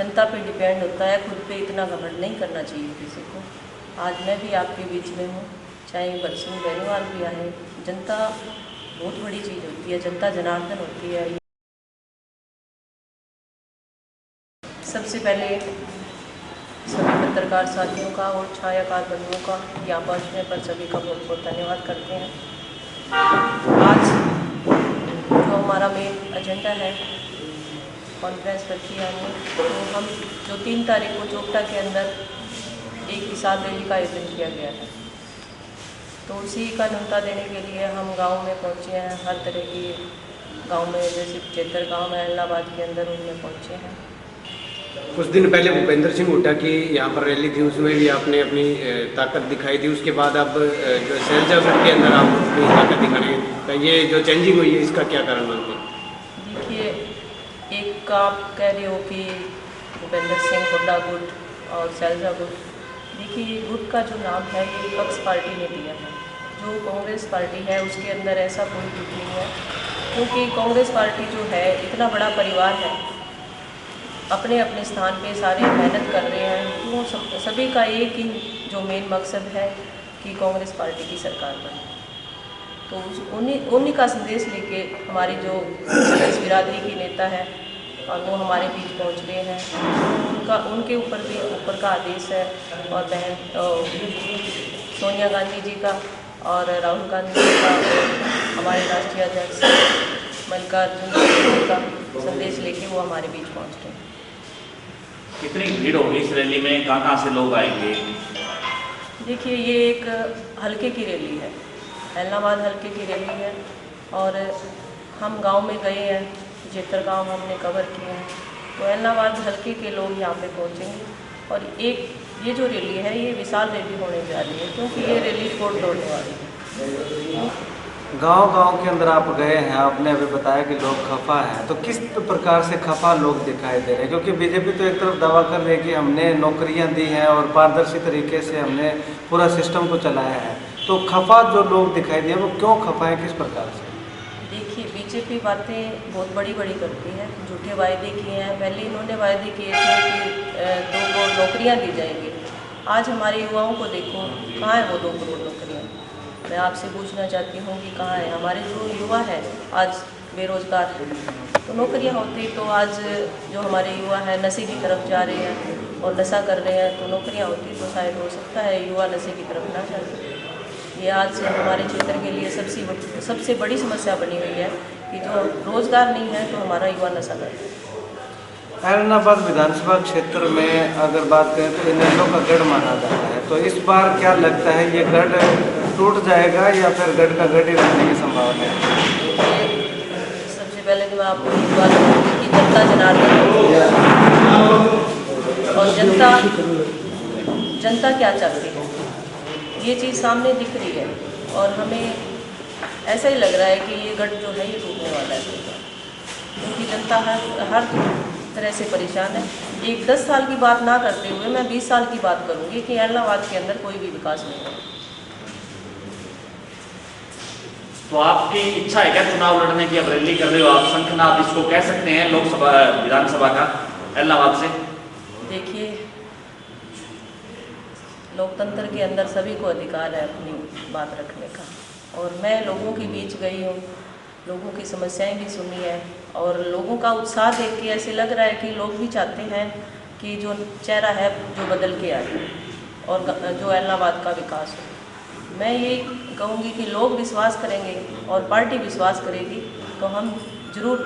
जनता पे डिपेंड होता है, खुद पे इतना घमंड नहीं करना चाहिए किसी को। आज मैं भी आपके बीच में हूँ, चाहे भगत सिंह बेनीवाल भी आए। जनता बहुत बड़ी चीज़ होती है, जनता जनार्दन होती है। सबसे पहले सभी पत्रकार साथियों का और छायाकार बंधुओं का यहाँ पहुँचने पर सभी का बहुत बहुत धन्यवाद करते हैं। आज जो हमारा मेन एजेंडा है, कॉन्फ्रेंस रखी है हमने, तो हम जो 3 तारीख को चोपटा के अंदर एक किसान रैली का आयोजन किया गया है, तो उसी का न्योता देने के लिए हम गांव में पहुंचे हैं। हर तरह की गांव में, जैसे चेतर गांव में इलाहाबाद के अंदर, उनमें पहुंचे हैं। कुछ दिन पहले भूपेंद्र सिंह हुड्डा की यहाँ पर रैली थी, उसमें भी आपने अपनी ताकत दिखाई थी। उसके बाद अब जो सैलजागढ़ के अंदर आप अपनी ताकत दिखाने, तो ये जो चेंजिंग हुई है, इसका क्या कारण मानते हैं? देखिए, एक आप कह रहे हो कि भूपेंद्र सिंह हुड्डा गुट और सैलजागढ़, देखिए ये गुट का जो नाम है ये विपक्ष पार्टी ने दिया है। जो कांग्रेस पार्टी है उसके अंदर ऐसा कोई गुट नहीं है, क्योंकि कांग्रेस पार्टी जो है इतना बड़ा परिवार है, अपने अपने स्थान पे सारे मेहनत कर रहे हैं। तो सभी का एक ही जो मेन मकसद है कि कांग्रेस पार्टी की सरकार बने। तो उन्हीं का संदेश लेके हमारी जो इस बिरादरी की नेता है और वो हमारे बीच पहुंच रहे हैं। उनके ऊपर भी ऊपर का आदेश है, और बहन सोनिया गांधी जी का और राहुल गांधी जी का, हमारे राष्ट्रीय अध्यक्ष मल्लिकार्जुन खड़गे का संदेश लेके वो हमारे बीच पहुंच रहे हैं। कितनी भीड़ होगी इस रैली में, कहाँ से लोग आएंगे? देखिए, ये एक हल्के की रैली है, इलाहाबाद हल्के की रैली है, और हम गांव में गए हैं, चेतर गांव हमने कवर किए हैं। तो इलाहाबाद हल्के के लोग यहाँ पे पहुँचेंगे, और एक ये जो रैली है ये विशाल रैली होने जा रही है, क्योंकि ये रैली रिकॉर्ड तोड़ने वाली है। गांव के अंदर आप गए हैं, आपने अभी बताया कि लोग खफा हैं, तो किस प्रकार से खफा लोग दिखाई दे रहे हैं? क्योंकि बीजेपी तो एक तरफ दावा कर रही है कि हमने नौकरियां दी हैं और पारदर्शी तरीके से हमने पूरा सिस्टम को चलाया है, तो खफा जो लोग दिखाई दिए वो क्यों खफा है, किस प्रकार से? देखिए, बीजेपी बातें बहुत बड़ी बड़ी करती है, झूठे वायदे किए हैं। पहले इन्होंने वायदे किए थे कि 2 करोड़ नौकरियाँ दी जाएंगी। आज हमारे युवाओं को देखो, कहाँ है वो 2 करोड़ नौकरियाँ? मैं आपसे पूछना चाहती हूँ कि कहाँ है हमारे जो युवा है, आज बेरोजगार है। तो नौकरियाँ होती तो आज जो हमारे युवा है नशे की तरफ जा रहे हैं और नशा कर रहे हैं, तो नौकरियाँ होती तो शायद हो सकता है युवा नशे की तरफ ना जाए। ये आज हमारे क्षेत्र के लिए सबसे बड़ी समस्या बनी हुई है कि जो रोजगार नहीं है तो हमारा युवा नशा कर रहा है। इलाहाबाद विधानसभा क्षेत्र में अगर बात करें तो इनेलो का गढ़ माना जाता है, तो इस बार क्या लगता है, ये गढ़ टूट जाएगा या फिर गढ़ का गढ़ ही रहने की संभावना है? सबसे पहले तो मैं आपको एक बात कहूँगी कि जनता जनार्दन और जनता क्या चाहती है, ये चीज़ सामने दिख रही है, और हमें ऐसा ही लग रहा है कि ये गढ़ जो है ये टूटने वाला है, क्योंकि जनता हर तरह से परेशान है। एक 10 साल की बात ना करते हुए मैं 20 साल की बात करूँगी कि इलाहाबाद के अंदर कोई भी विकास नहीं है। तो आपकी इच्छा है क्या चुनाव लड़ने की? अब रैली कर रहे हो आप, शंखनाद इसको कह सकते हैं लोकसभा विधानसभा का इलाहाबाद से। देखिए, लोकतंत्र के अंदर सभी को अधिकार है अपनी बात रखने का, और मैं लोगों के बीच गई हूँ, लोगों की समस्याएं भी सुनी है, और लोगों का उत्साह देख के ऐसे लग रहा है कि लोग भी चाहते हैं कि जो चेहरा है जो बदल के आए और जो इलाहाबाद का विकास हो। मैं ये कहूँगी कि लोग विश्वास करेंगे और पार्टी विश्वास करेगी तो हम जरूर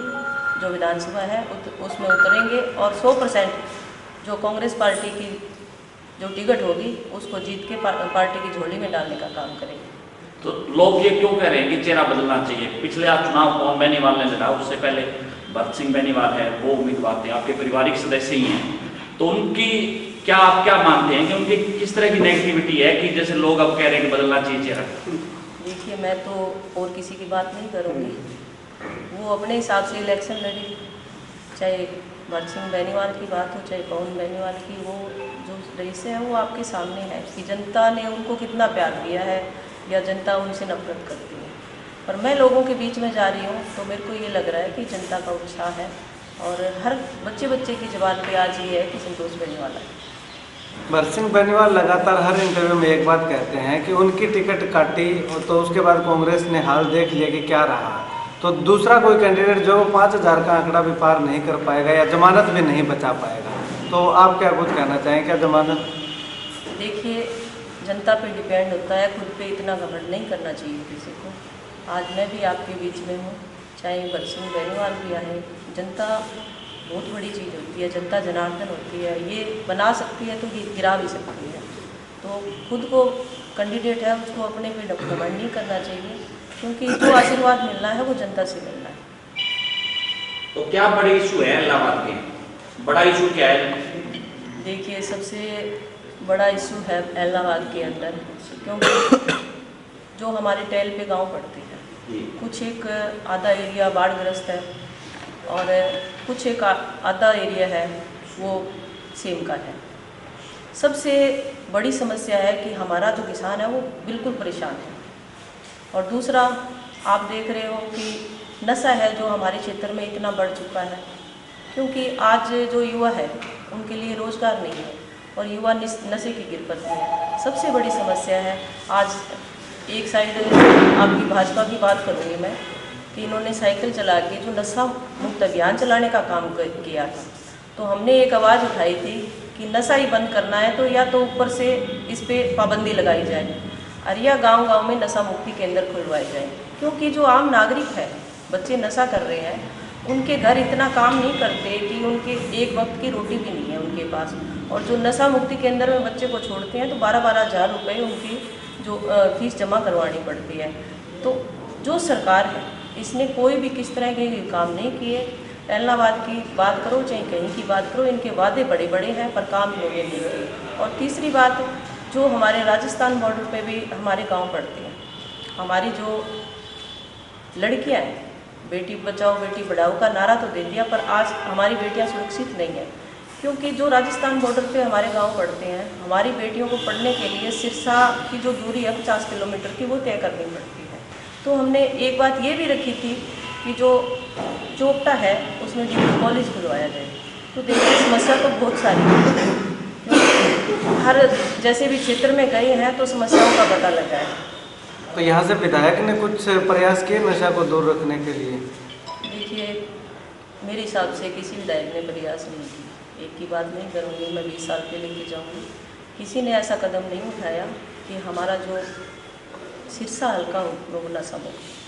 जो विधानसभा है उसमें उतरेंगे, और 100% जो कांग्रेस पार्टी की जो टिकट होगी उसको जीत के पार्टी की झोली में डालने का काम करेंगे। तो लोग ये क्यों कह रहे हैं कि चेहरा बदलना चाहिए? पिछले आप चुनाव पवन बेनीवाल ने लड़ा, उससे पहले भगत सिंह बेनीवाल है, वो उम्मीदवार थे, आपके पारिवारिक सदस्य ही हैं, तो उनकी आप क्या मानते हैं कि उनकी किस तरह की नेगेटिविटी है कि जैसे लोग अब कह रहे हैं कि बदलना चाहिए चेहरा? देखिए, मैं तो और किसी की बात नहीं करूँगी, वो अपने हिसाब से इलेक्शन लड़ी, चाहे भगत सिंह बेनीवाल की बात हो चाहे पवन बेनीवाल की, वो जो रईस है वो आपके सामने है कि जनता ने उनको कितना प्यार दिया है या जनता उनसे नफरत करती है। पर मैं लोगों के बीच में जा रही हूँ तो मेरे को ये लग रहा है कि जनता का उत्साह है, और हर बच्चे बच्चे की ज़बान पे आज ये है कि संतोष बेनीवाल है। भरत सिंह बेनीवाल लगातार हर इंटरव्यू में एक बात कहते हैं कि उनकी टिकट काटी और तो उसके बाद कांग्रेस ने हाल देख लिया कि क्या रहा, तो दूसरा कोई कैंडिडेट जो 5,000 का आंकड़ा भी पार नहीं कर पाएगा या जमानत भी नहीं बचा पाएगा, तो आप क्या कुछ कहना चाहें? क्या जमानत? देखिए, जनता पे डिपेंड होता है, खुद पे इतना घमंड नहीं करना चाहिए किसी को। आज मैं भी आपके बीच में हूँ, चाहे भरत सिंह बेनीवाल भी आए, जनता बहुत बड़ी चीज़ होती है, जनता जनार्दन होती है, ये बना सकती है तो ये गिरा भी सकती है। तो खुद को कैंडिडेट है उसको अपने पे घमंड नहीं करना चाहिए, क्योंकि जो आशीर्वाद मिलना है वो जनता से मिलना है। तो क्या बड़े इशू है इलाहाबाद के? बड़ा इशू क्या है? देखिए, सबसे बड़ा इशू है इलाहाबाद के अंदर, क्योंकि जो हमारे टहल पे गांव पड़ते हैं, कुछ एक आधा एरिया बाढ़ग्रस्त है और कुछ एक आधा एरिया है वो सेम का है। सबसे बड़ी समस्या है कि हमारा जो किसान है वो बिल्कुल परेशान है। और दूसरा, आप देख रहे हो कि नशा है जो हमारे क्षेत्र में इतना बढ़ चुका है, क्योंकि आज जो युवा है उनके लिए रोज़गार नहीं है और युवा नशे की गिर पड़ते हैं। सबसे बड़ी समस्या है। आज एक साइड आपकी भाजपा की बात करूँगी मैं कि इन्होंने साइकिल चला के जो नशा मुक्त अभियान चलाने का काम किया था, तो हमने एक आवाज़ उठाई थी कि नशा ही बंद करना है तो या तो ऊपर से इस पर पाबंदी लगाई जाए और या गाँव-गाँव में नशा मुक्ति केंद्र खुलवाए जाए, क्योंकि जो आम नागरिक है, बच्चे नशा कर रहे हैं, उनके घर इतना काम नहीं करते कि उनके एक वक्त की रोटी भी नहीं है उनके पास। और जो नशा मुक्ति केंद्र में बच्चे को छोड़ते हैं तो 12-12 हज़ार रुपये उनकी जो फीस जमा करवानी पड़ती है। तो जो सरकार है इसने कोई भी किस तरह के काम नहीं किए। इलाहाबाद की बात करो चाहे कहीं की बात करो, इनके वादे बड़े बड़े हैं पर काम इन्होंने नहीं किए। और तीसरी बात, जो हमारे राजस्थान बॉर्डर पे भी हमारे गांव पड़ते हैं, हमारी जो लड़कियां हैं, बेटी बचाओ बेटी पढ़ाओ का नारा तो दे दिया, पर आज हमारी बेटियां सुरक्षित नहीं है, क्योंकि जो राजस्थान बॉर्डर पे हमारे गांव पड़ते हैं, हमारी बेटियों को पढ़ने के लिए सिरसा की जो दूरी है 50 किलोमीटर की वो तय करनी पड़ती है। तो हमने एक बात ये भी रखी थी कि जो चोपटा है उसमें डिग्री कॉलेज खुलवाया जाए। तो देखिए, समस्या तो बहुत सारी है, हर जैसे भी क्षेत्र में गए हैं तो समस्याओं का पता लगा है। तो यहाँ से विधायक ने कुछ प्रयास किए नशा को दूर रखने के लिए? देखिए, मेरे हिसाब से किसी विधायक ने प्रयास नहीं किया। एक की बात नहीं करूँगी, मैं 20 साल पे लेके जाऊँगी, किसी ने ऐसा कदम नहीं उठाया कि हमारा जो सिरसा हल्का हो वो नशा मुक्त।